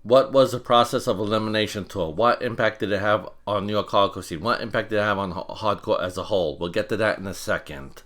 What was the Process of Elimination tour? What impact did it have on New York hardcore scene? What impact did it have on hardcore as a whole? We'll get to that in a second.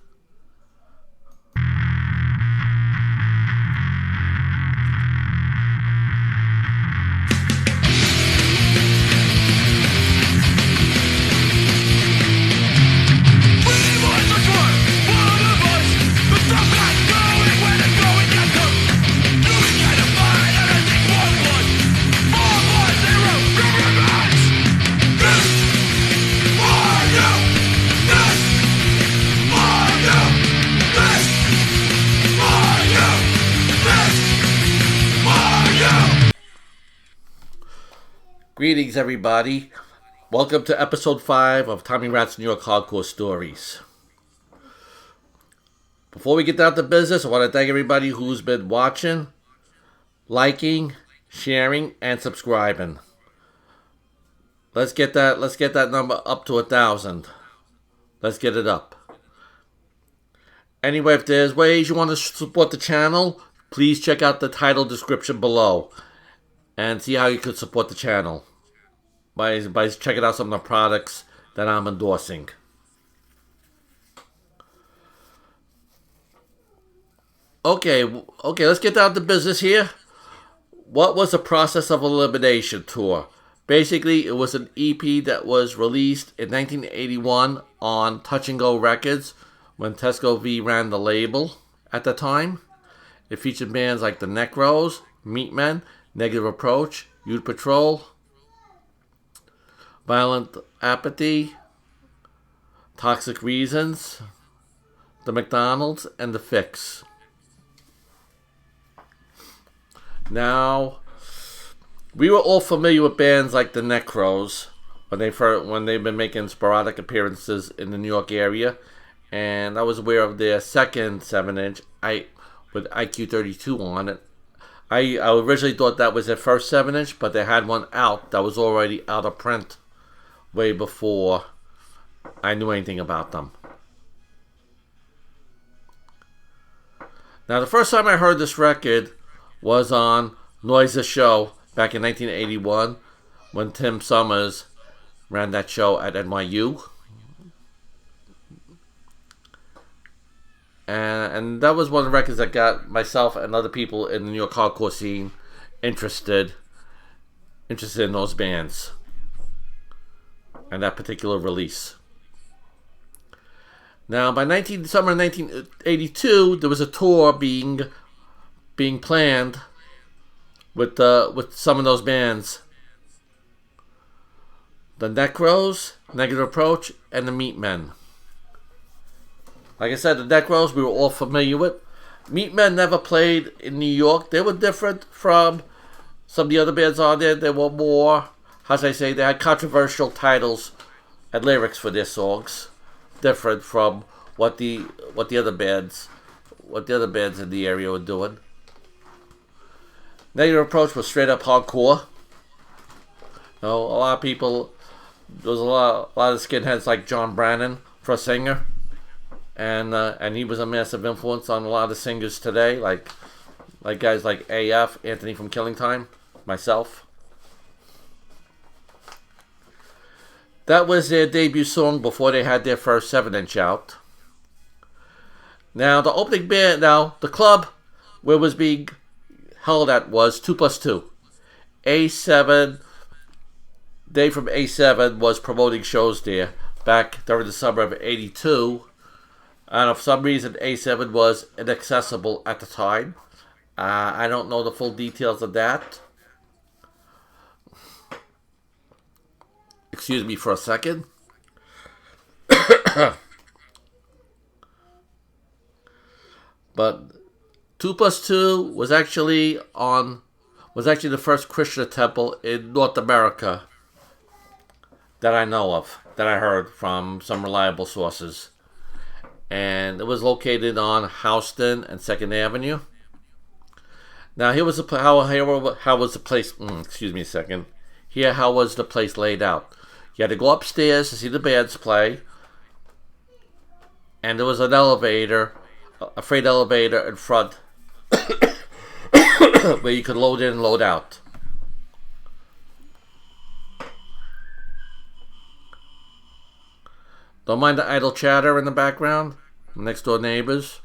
Greetings, everybody. Welcome to episode 5 of Tommy Rat's New York Hardcore Stories. Before we get down to business, I want to thank everybody who's been watching, liking, sharing, and subscribing. Let's get that number up to 1,000. Let's get it up. Anyway, if there's ways you want to support the channel, please check out the title description below and see how you could support the channel by checking out some of the products that I'm endorsing. Okay, let's get down to business here. What was the Process of Elimination tour? Basically, it was an EP that was released in 1981 on Touch and Go Records when Tesco V ran the label at the time. It featured bands like the Necros, Meatmen, Negative Apporach, Youth Patrol, Violent Apathy, Toxic Reasons, the McDonald's, and the Fix. Now, we were all familiar with bands like the Necros when they've been making sporadic appearances in the New York area, and I was aware of their second 7-inch with IQ32 on it. I originally thought that was their first 7-inch, but they had one out that was already out of print way before I knew anything about them. Now, the first time I heard this record was on Noise's show back in 1981 when Tim Summers ran that show at NYU. And that was one of the records that got myself and other people in the New York hardcore scene interested in those bands and that particular release. Now, by summer 1982, there was a tour being planned with some of those bands: the Necros, Negative Apporach, and the Meatmen. Like I said, the Necros we were all familiar with. Meatmen never played in New York. They were different from some of the other bands on there. They were more, they had controversial titles and lyrics for their songs, different from what the other bands in the area were doing. Negative Apporach was straight up hardcore. You know, a lot of people, there was a lot of skinheads like John Brannon for a singer. And he was a massive influence on a lot of singers today, like guys like AF, Anthony from Killing Time, myself. That was their debut song before they had their first 7-inch out. Now, the opening band, the club where it was being held at was 2+2. A7, Dave from A7 was promoting shows there back during the summer of 82. And for some reason, A7 was inaccessible at the time. I don't know the full details of that. Excuse me for a second. But 2+2 was actually the first Christian temple in North America that I know of, that I heard from some reliable sources. And it was located on Houston and 2nd Avenue. Now, here was how was the place. Excuse me a second. Here, how was the place laid out? You had to go upstairs to see the bands play, and there was an elevator, a freight elevator in front, where you could load in and load out. Don't mind the idle chatter in the background. Next door neighbors.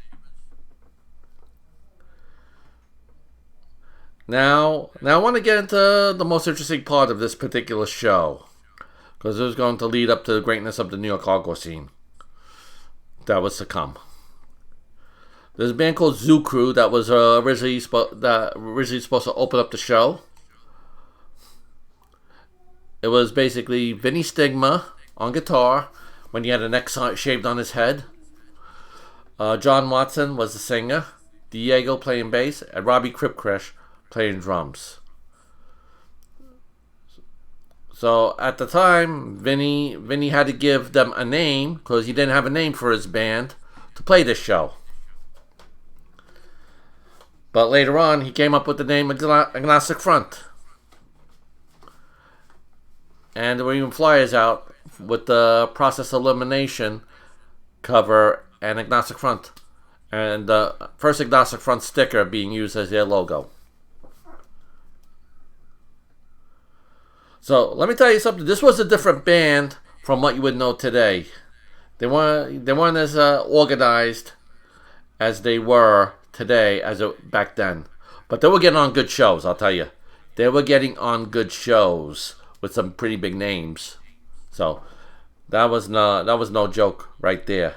Now I want to get into the most interesting part of this particular show, because it was going to lead up to the greatness of the New York hardcore scene that was to come. There's a band called Zoo Crew that was originally supposed to open up the show. It was basically Vinny Stigma on guitar when he had a neck shaved on his head. John Watson was the singer. Diego playing bass, and Robbie Kripkesh playing drums. So at the time, Vinny had to give them a name because he didn't have a name for his band to play this show. But later on, he came up with the name Agnostic Front. And there were even flyers out with the Process of Elimination cover and Agnostic Front. And the first Agnostic Front sticker being used as their logo. So let me tell you something. This was a different band from what you would know today. They weren't as organized as they were today back then. But they were getting on good shows, I'll tell you. They were getting on good shows with some pretty big names. So that was no joke right there.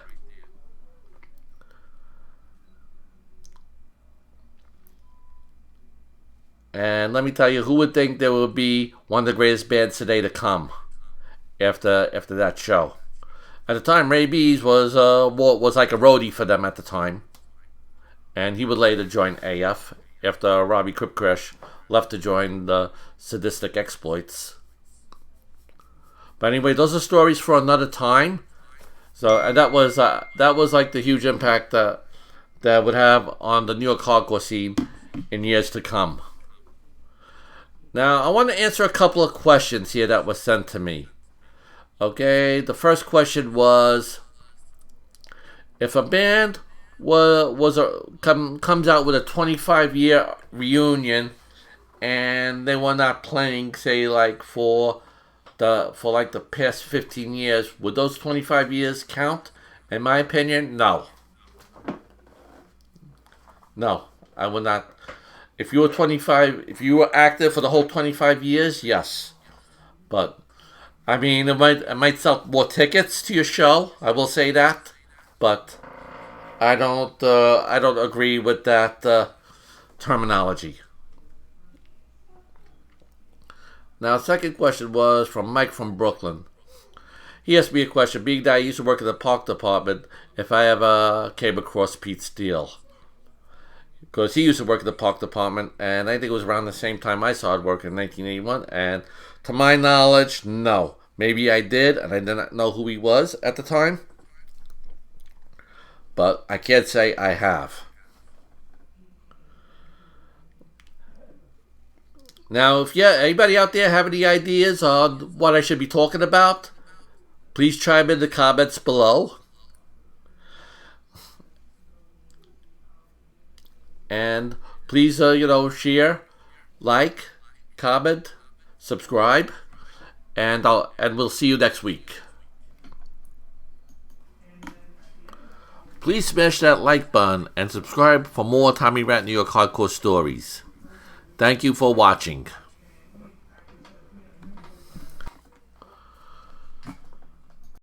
And let me tell you, who would think there would be one of the greatest bands today to come after that show? At the time, Ray Bees was like a roadie for them at the time. And he would later join AF after Robbie Kripkesh left to join the Sadistic Exploits. But anyway, those are stories for another time. So, and that was like the huge impact that would have on the New York hardcore scene in years to come. Now, I want to answer a couple of questions here that were sent to me. Okay, the first question was, if a band comes out with a 25-year reunion and they were not playing, say, like for the past 15 years, would those 25 years count? In my opinion, no. No, I would not. If you were active for the whole 25 years, yes. But I mean, it might sell more tickets to your show. I will say that, but I don't agree with that terminology. Now, second question was from Mike from Brooklyn. He asked me a question. Being that I used to work in the park department, if I ever came across Pete Steele. Because he used to work in the park department, and I think it was around the same time I started working in 1981. And to my knowledge, no. Maybe I did, and I did not know who he was at the time. But I can't say I have. Now, if anybody out there have any ideas on what I should be talking about, please chime in the comments below. And please, share, like, comment, subscribe, and we'll see you next week. Please smash that like button and subscribe for more Tommy Rat New York hardcore stories. Thank you for watching.